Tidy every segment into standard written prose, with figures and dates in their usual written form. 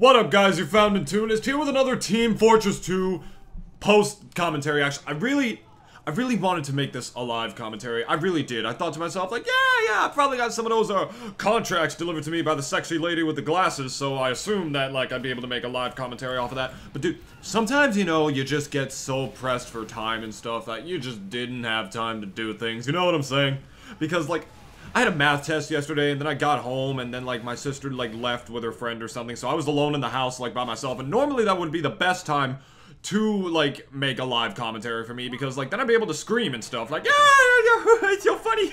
What up, guys? You found Nintoonist here with another Team Fortress 2 post commentary. Actually, I really wanted to make this a live commentary. I really did. I thought to myself, like, yeah, I probably got some of those contracts delivered to me by the sexy lady with the glasses, so I assumed that, like, I'd be able to make a live commentary off of that. But, dude, sometimes, you know, you just get so pressed for time and stuff that you just didn't have time to do things. You know what I'm saying? Because, like, I had a math test yesterday, and then I got home, and then, like, my sister, like, left with her friend or something, so I was alone in the house, like, by myself, and normally that would be the best time to, like, make a live commentary for me, because, like, then I'd be able to scream and stuff, like, yeah, it's so funny,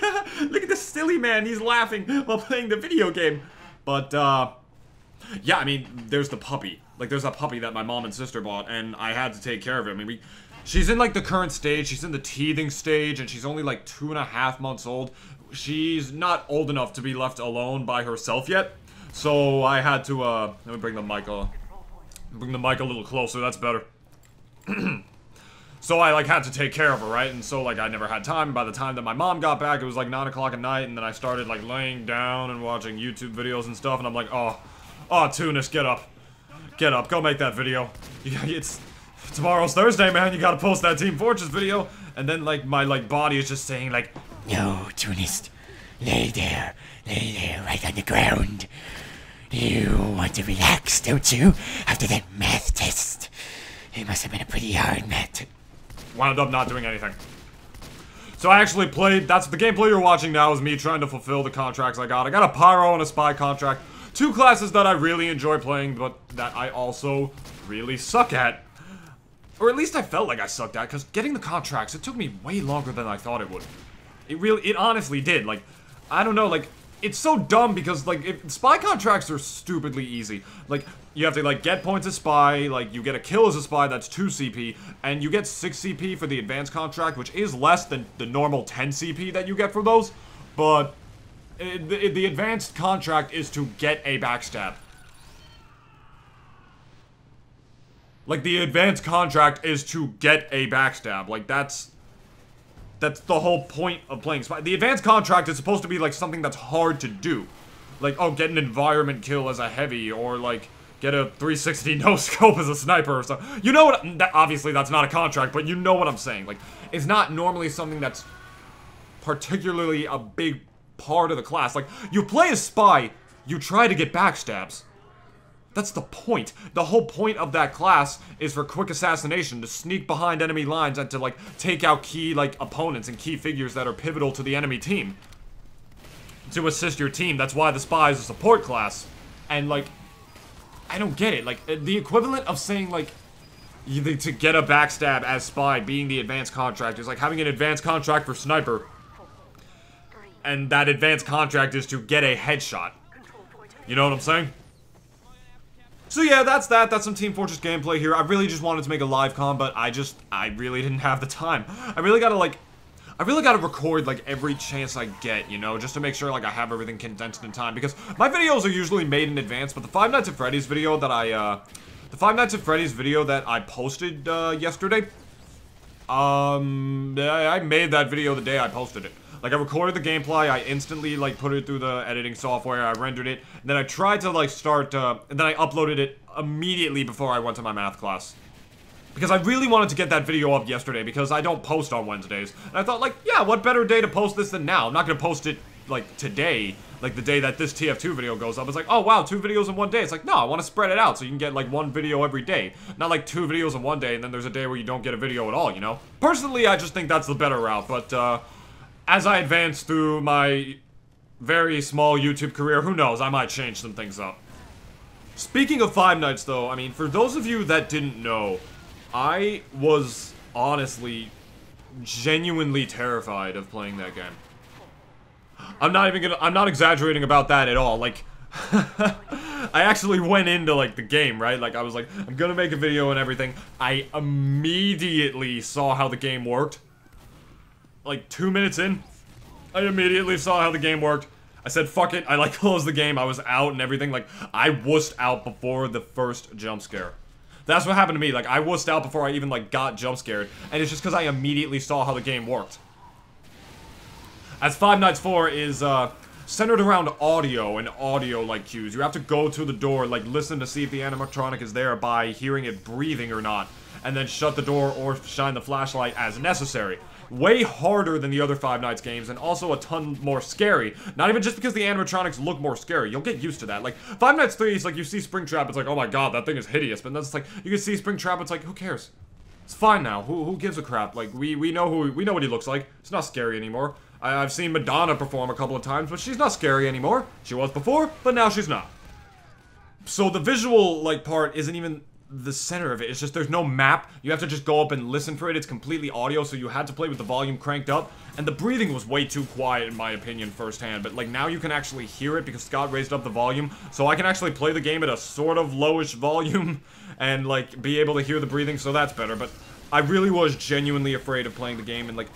look at this silly man, he's laughing while playing the video game. But, yeah, I mean, there's the puppy. Like, there's a puppy that my mom and sister bought, and I had to take care of him. I mean, she's in, like, the current stage, she's in the teething stage, and she's only, like, 2.5 months old. She's not old enough to be left alone by herself yet, so I had to, let me bring the mic a little closer, that's better. So I, like, had to take care of her, right? And so, like, I never had time. By the time that my mom got back, it was, like, 9 o'clock at night, and then I started, like, laying down and watching YouTube videos and stuff, and I'm like, oh, Toonist, get up. Get up, go make that video. Tomorrow's Thursday, man, you gotta post that Team Fortress video. And then, like, my, like, body is just saying, like, no, Nintoonist, lay there, right on the ground. You want to relax, don't you, after that math test? It must have been a pretty hard math. Wound up not doing anything. So I actually played, that's the gameplay you're watching now is me trying to fulfill the contracts I got. I got a Pyro and a Spy contract. 2 classes that I really enjoy playing, but that I also really suck at. Or at least I felt like I sucked at, because getting the contracts, it took me way longer than I thought it would. It honestly did. Like, I don't know, like, it's so dumb because, like, spy contracts are stupidly easy. Like, you have to, like, get points as spy, like, you get a kill as a spy, that's 2 CP, and you get 6 CP for the advanced contract, which is less than the normal 10 CP that you get for those, but the advanced contract is to get a backstab. Like, the advanced contract is to get a backstab. Like, that's the whole point of playing Spy. The advanced contract is supposed to be, like, something that's hard to do. Like, oh, get an environment kill as a heavy, or, like, get a 360 no-scope as a sniper or something. You know what? Obviously, that's not a contract, but you know what I'm saying. Like, it's not normally something that's particularly a big part of the class. Like, you play as Spy, you try to get backstabs. That's the point. The whole point of that class is for quick assassination, to sneak behind enemy lines and to, like, take out key, like, opponents and key figures that are pivotal to the enemy team. To assist your team. That's why the Spy is a support class. And, like, I don't get it. Like, the equivalent of saying, like, to get a backstab as Spy being the advanced contract is like having an advanced contract for Sniper. And that advanced contract is to get a headshot. You know what I'm saying? So yeah, that's that. That's some Team Fortress gameplay here. I really just wanted to make a live com, but I really didn't have the time. I really gotta record, like, every chance I get, you know, just to make sure, like, I have everything condensed in time, because my videos are usually made in advance, but the Five Nights at Freddy's video that I posted, yesterday, I made that video the day I posted it. Like, I recorded the gameplay, I instantly, like, put it through the editing software, I rendered it, and then I tried to, like, and then I uploaded it immediately before I went to my math class. Because I really wanted to get that video up yesterday, because I don't post on Wednesdays. And I thought, like, yeah, what better day to post this than now? I'm not gonna post it, like, today, like, the day that this TF2 video goes up. It's like, oh, wow, 2 videos in one day. It's like, no, I want to spread it out so you can get, like, 1 video every day. Not, like, 2 videos in one day, and then there's a day where you don't get a video at all, you know? Personally, I just think that's the better route, but, as I advance through my very small YouTube career, who knows, I might change some things up. Speaking of Five Nights, though, I mean, for those of you that didn't know, I was honestly genuinely terrified of playing that game. I'm not exaggerating about that at all. Like, I actually went into, like, the game, right? Like, I was like, I'm gonna make a video and everything. I immediately saw how the game worked. Like, 2 minutes in, I immediately saw how the game worked. I said, fuck it, I, like, closed the game, I was out and everything. Like, I wussed out before the first jump scare. That's what happened to me. Like, I wussed out before I even, like, got jump scared. And it's just because I immediately saw how the game worked. As Five Nights 4 is, centered around audio and audio, like, cues. You have to go to the door, like, listen to see if the animatronic is there by hearing it breathing or not, and then shut the door or shine the flashlight as necessary. Way harder than the other Five Nights games, and also a ton more scary. Not even just because the animatronics look more scary. You'll get used to that. Like, Five Nights 3 is like, you see Springtrap, it's like, oh my god, that thing is hideous. But then it's like, you can see Springtrap, it's like, who cares? It's fine now. Who gives a crap? Like, we know what he looks like. It's not scary anymore. I've seen Madonna perform a couple of times, but she's not scary anymore. She was before, but now she's not. So the visual, like, part isn't even the center of it. It's just there's no map. You have to just go up and listen for it. It's completely audio, so you had to play with the volume cranked up. And the breathing was way too quiet, in my opinion, firsthand. But, like, now you can actually hear it because Scott raised up the volume. So I can actually play the game at a sort of lowish volume and, like, be able to hear the breathing, so that's better. But I really was genuinely afraid of playing the game, and, like,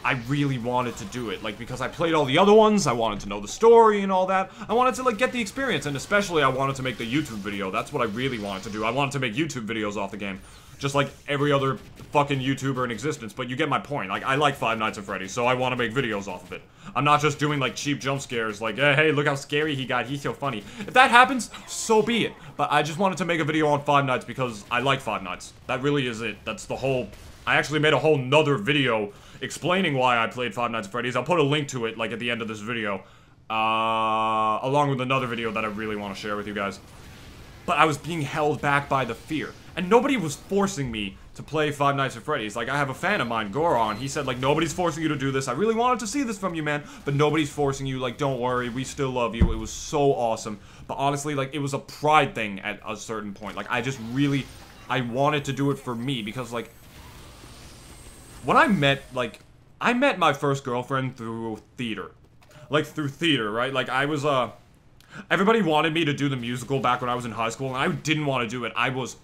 I really wanted to do it, like, because I played all the other ones, I wanted to know the story and all that. I wanted to, like, get the experience, and especially I wanted to make the YouTube video. That's what I really wanted to do. I wanted to make YouTube videos off the game. Just like every other fucking YouTuber in existence, but you get my point. Like, I like Five Nights at Freddy's, so I want to make videos off of it. I'm not just doing, like, cheap jump scares, like, hey, look how scary he got, he's so funny. If that happens, so be it. But I just wanted to make a video on Five Nights because I like Five Nights. That really is it. That's the whole... I actually made a whole nother video explaining why I played Five Nights at Freddy's. I'll put a link to it, like, at the end of this video. Along with another video that I really want to share with you guys. But I was being held back by the fear. And nobody was forcing me to play Five Nights at Freddy's. Like, I have a fan of mine, Goron. He said, like, nobody's forcing you to do this. I really wanted to see this from you, man. But nobody's forcing you. Like, don't worry. We still love you. It was so awesome. But honestly, like, it was a pride thing at a certain point. Like, I just really... I wanted to do it for me. Because, like... When I met my first girlfriend through theater. Like, through theater, right? Like, I was, everybody wanted me to do the musical back when I was in high school, and I didn't want to do it. I was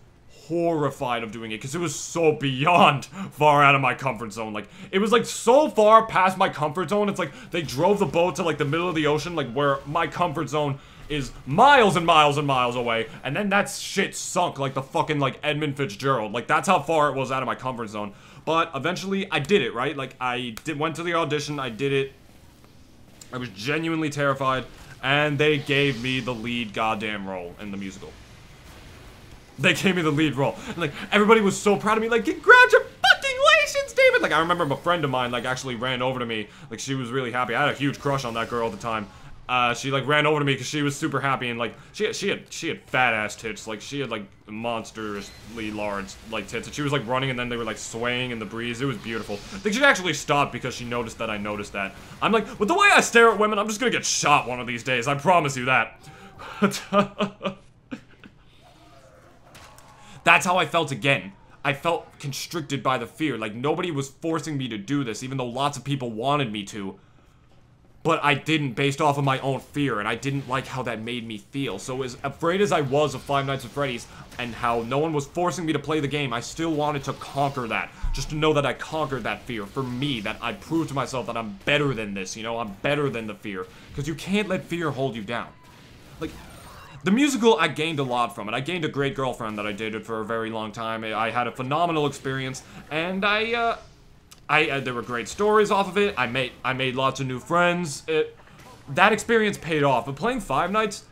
horrified of doing it, because it was so beyond far out of my comfort zone. Like, it was, like, so far past my comfort zone, it's like, they drove the boat to, like, the middle of the ocean, like, where my comfort zone is miles and miles and miles away, and then that shit sunk like the fucking, like, Edmund Fitzgerald. Like, that's how far it was out of my comfort zone. But eventually, I did it, right? Like, went to the audition, I did it. I was genuinely terrified, and they gave me the lead goddamn role in the musical. They gave me the lead role. And, like, everybody was so proud of me, like, congratulations, David! Like, I remember a friend of mine, like, actually ran over to me. Like, she was really happy. I had a huge crush on that girl at the time. She, like, ran over to me because she was super happy, and, like, she had fat-ass tits. Like, she had, like, monstrously large, like, tits, and she was, like, running, and then they were, like, swaying in the breeze. It was beautiful. I think she actually stopped because she noticed that I noticed that. I'm like, with the way I stare at women, I'm just gonna get shot one of these days. I promise you that. That's how I felt again. I felt constricted by the fear. Like, nobody was forcing me to do this, even though lots of people wanted me to. But I didn't, based off of my own fear, and I didn't like how that made me feel. So as afraid as I was of Five Nights at Freddy's, and how no one was forcing me to play the game, I still wanted to conquer that. Just to know that I conquered that fear. For me, that I proved to myself that I'm better than this, you know? I'm better than the fear. Because you can't let fear hold you down. Like, the musical, I gained a lot from it. I gained a great girlfriend that I dated for a very long time. I had a phenomenal experience, and there were great stories off of it. I made lots of new friends. That experience paid off. But playing Five Nights,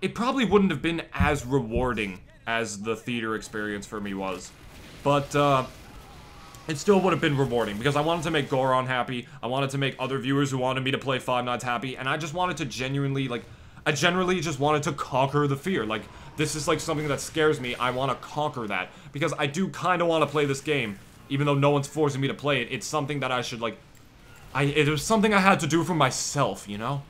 it probably wouldn't have been as rewarding as the theater experience for me was. But, it still would have been rewarding, because I wanted to make Goron happy. I wanted to make other viewers who wanted me to play Five Nights happy, and I just wanted to genuinely, like, I generally just wanted to conquer the fear. Like, this is, like, something that scares me. I want to conquer that, because I do kind of want to play this game. Even though no one's forcing me to play it, it's something that I should, like... it was something I had to do for myself, you know?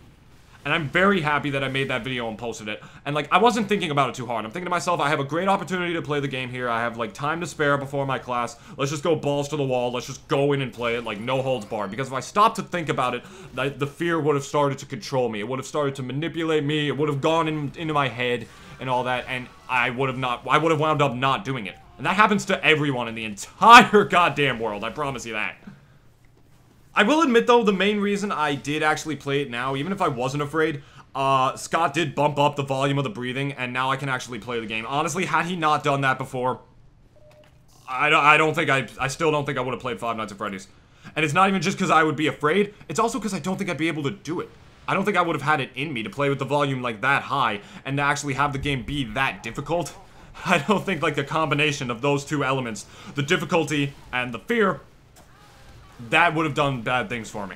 And I'm very happy that I made that video and posted it. And, like, I wasn't thinking about it too hard. I'm thinking to myself, I have a great opportunity to play the game here. I have, like, time to spare before my class. Let's just go balls to the wall. Let's just go in and play it, like, no holds barred. Because if I stopped to think about it, the fear would have started to control me. It would have started to manipulate me. It would have gone into my head and all that. And I would have wound up not doing it. And that happens to everyone in the entire goddamn world, I promise you that. I will admit, though, the main reason I did actually play it now, even if I wasn't afraid, Scott did bump up the volume of the breathing, and now I can actually play the game. Honestly, had he not done that before, I still don't think I would have played Five Nights at Freddy's. And it's not even just because I would be afraid, it's also because I don't think I'd be able to do it. I don't think I would have had it in me to play with the volume like that high and to actually have the game be that difficult. I don't think like the combination of those two elements, the difficulty and the fear, that would have done bad things for me.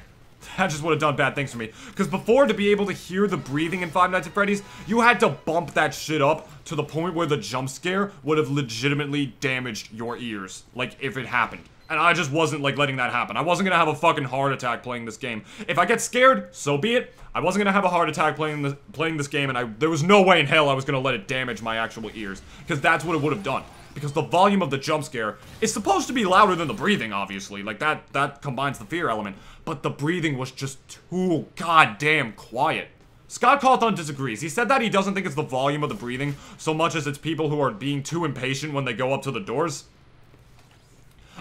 That just would have done bad things for me. Because before, to be able to hear the breathing in Five Nights at Freddy's, you had to bump that shit up to the point where the jump scare would have legitimately damaged your ears. Like, if it happened. And I just wasn't, like, letting that happen. I wasn't gonna have a fucking heart attack playing this game. If I get scared, so be it. I wasn't gonna have a heart attack playing this game, and there was no way in hell I was gonna let it damage my actual ears. Because that's what it would have done. Because the volume of the jump scare is supposed to be louder than the breathing, obviously. Like, that combines the fear element. But the breathing was just too goddamn quiet. Scott Cawthon disagrees. He said that he doesn't think it's the volume of the breathing so much as it's people who are being too impatient when they go up to the doors.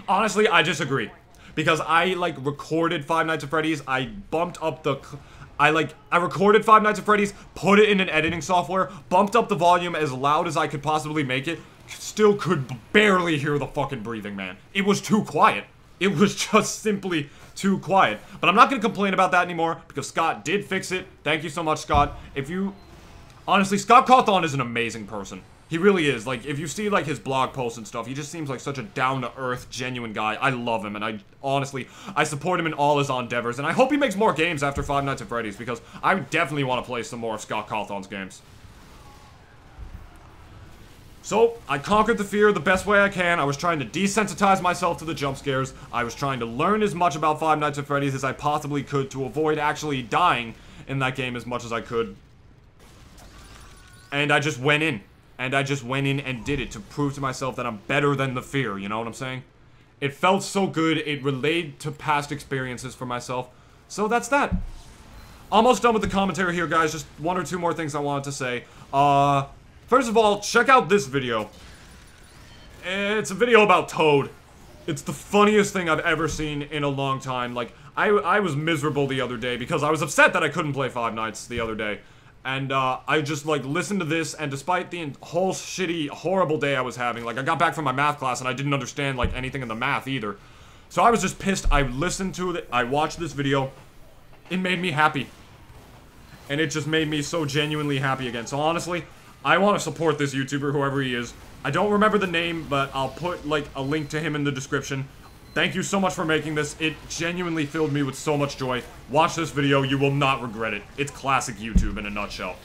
Honestly, I disagree. Because I, like, recorded Five Nights at Freddy's. I bumped up the... I recorded Five Nights at Freddy's, put it in an editing software, bumped up the volume as loud as I could possibly make it. Still could barely hear the fucking breathing, man. It was too quiet. It was just simply too quiet. But I'm not gonna complain about that anymore, because Scott did fix it. Thank you so much, Scott. Honestly, Scott Cawthon is an amazing person. He really is. Like, if you see, like, his blog posts and stuff, he just seems like such a down-to-earth, genuine guy. I love him, and I support him in all his endeavors, and I hope he makes more games after Five Nights at Freddy's, because I definitely want to play some more of Scott Cawthon's games. So, I conquered the fear the best way I can. I was trying to desensitize myself to the jump scares. I was trying to learn as much about Five Nights at Freddy's as I possibly could to avoid actually dying in that game as much as I could. And I just went in. And I just went in and did it to prove to myself that I'm better than the fear, you know what I'm saying? It felt so good, it relayed to past experiences for myself. So that's that. Almost done with the commentary here, guys. Just one or two more things I wanted to say. First of all, check out this video. It's a video about Toad. It's the funniest thing I've ever seen in a long time. Like, I was miserable the other day because I was upset that I couldn't play Five Nights the other day. And, I just, like, listened to this, and despite the whole shitty, horrible day I was having, like, I got back from my math class, and I didn't understand, like, anything in the math either. So I was just pissed. I listened to it, I watched this video. It made me happy. And it just made me so genuinely happy again. So honestly, I want to support this YouTuber, whoever he is. I don't remember the name, but I'll put, like, a link to him in the description. Thank you so much for making this. It genuinely filled me with so much joy. Watch this video, you will not regret it. It's classic YouTube in a nutshell.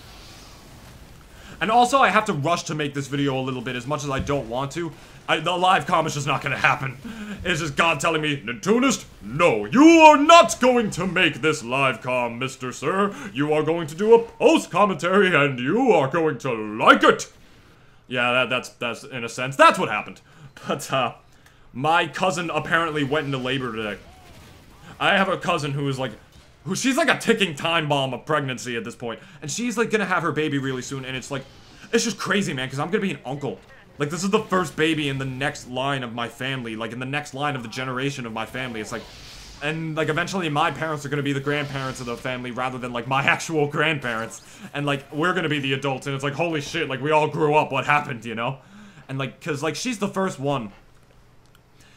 And also, I have to rush to make this video a little bit as much as I don't want to. The live comm is just not gonna happen. It's just God telling me, Nintoonist, no, you are not going to make this live comm, Mr. Sir. You are going to do a post-commentary and you are going to like it. Yeah, that's in a sense, that's what happened. But, my cousin apparently went into labor today. I have a cousin who is like, she's like a ticking time bomb of pregnancy at this point. And she's like gonna have her baby really soon, and it's like, it's just crazy, man, because I'm gonna be an uncle. Like, this is the first baby in the next line of my family, like in the next line of the generation of my family. It's like, and like eventually my parents are gonna be the grandparents of the family rather than like my actual grandparents. And like, we're gonna be the adults, and it's like, holy shit, like we all grew up, what happened, you know? And like, cause like she's the first one.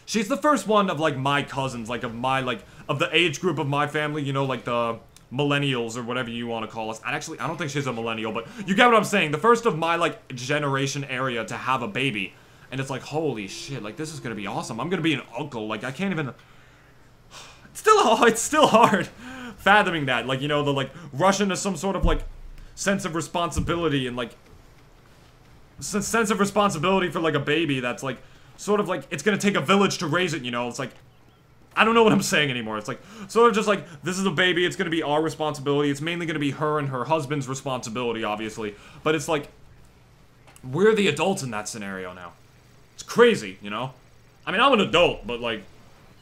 She's the first one of, like, my cousins, like, of my, like, of the age group of my family, you know, like, the millennials or whatever you want to call us. And actually, I don't think she's a millennial, but you get what I'm saying. The first of my, like, generation area to have a baby. And it's like, holy shit, like, this is gonna be awesome. I'm gonna be an uncle. Like, I can't even... It's still hard fathoming that. Like, you know, the, like, rush into some sort of, like, sense of responsibility and, like, sense of responsibility for, like, a baby that's, like, sort of like, it's gonna take a village to raise it, you know? It's like, I don't know what I'm saying anymore. It's like, sort of just like, this is a baby, it's gonna be our responsibility. It's mainly gonna be her and her husband's responsibility, obviously. But it's like, we're the adults in that scenario now. It's crazy, you know? I mean, I'm an adult, but like,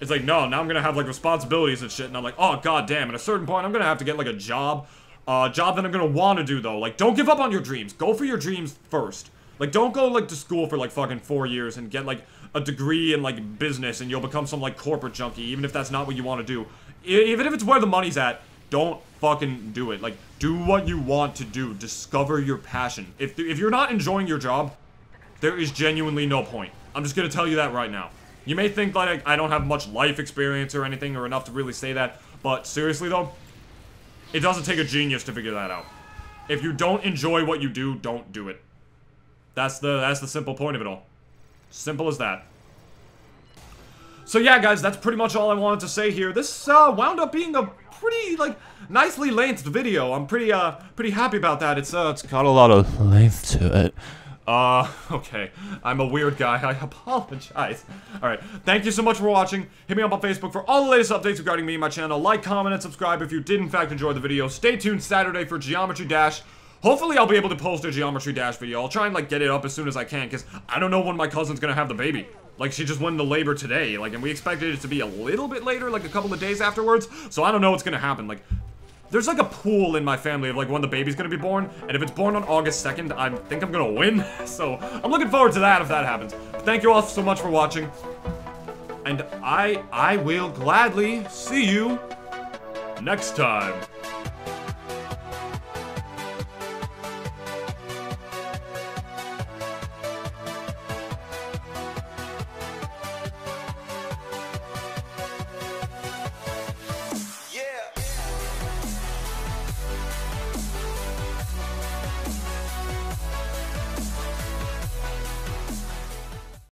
it's like, no, now I'm gonna have like responsibilities and shit, and I'm like, oh, goddamn, at a certain point, I'm gonna have to get like a job. Job that I'm gonna wanna do, though. Like, don't give up on your dreams. Go for your dreams first. Like, don't go, like, to school for, like, fucking 4 years and get, like, a degree in, like, business and you'll become some, like, corporate junkie, even if that's not what you want to do. Even if it's where the money's at, don't fucking do it. Like, do what you want to do. Discover your passion. If you're not enjoying your job, there is genuinely no point. I'm just gonna tell you that right now. You may think like I don't have much life experience or anything or enough to really say that, but seriously though, it doesn't take a genius to figure that out. If you don't enjoy what you do, don't do it. That's the simple point of it all. Simple as that. So yeah, guys, that's pretty much all I wanted to say here. This wound up being a pretty like nicely lengthed video. I'm pretty happy about that. It's got a lot of length to it. Okay. I'm a weird guy. I apologize. Alright. Thank you so much for watching. Hit me up on Facebook for all the latest updates regarding me and my channel. Like, comment, and subscribe if you did in fact enjoy the video. Stay tuned Saturday for Geometry Dash. Hopefully I'll be able to post a Geometry Dash video. I'll try and like get it up as soon as I can, because I don't know when my cousin's gonna have the baby. Like, she just went into labor today, like, and we expected it to be a little bit later, like a couple of days afterwards, so I don't know what's gonna happen. Like, there's like a pool in my family of like when the baby's gonna be born, and if it's born on August 2nd, I think I'm gonna win, so I'm looking forward to that if that happens. But thank you all so much for watching, and I will gladly see you next time.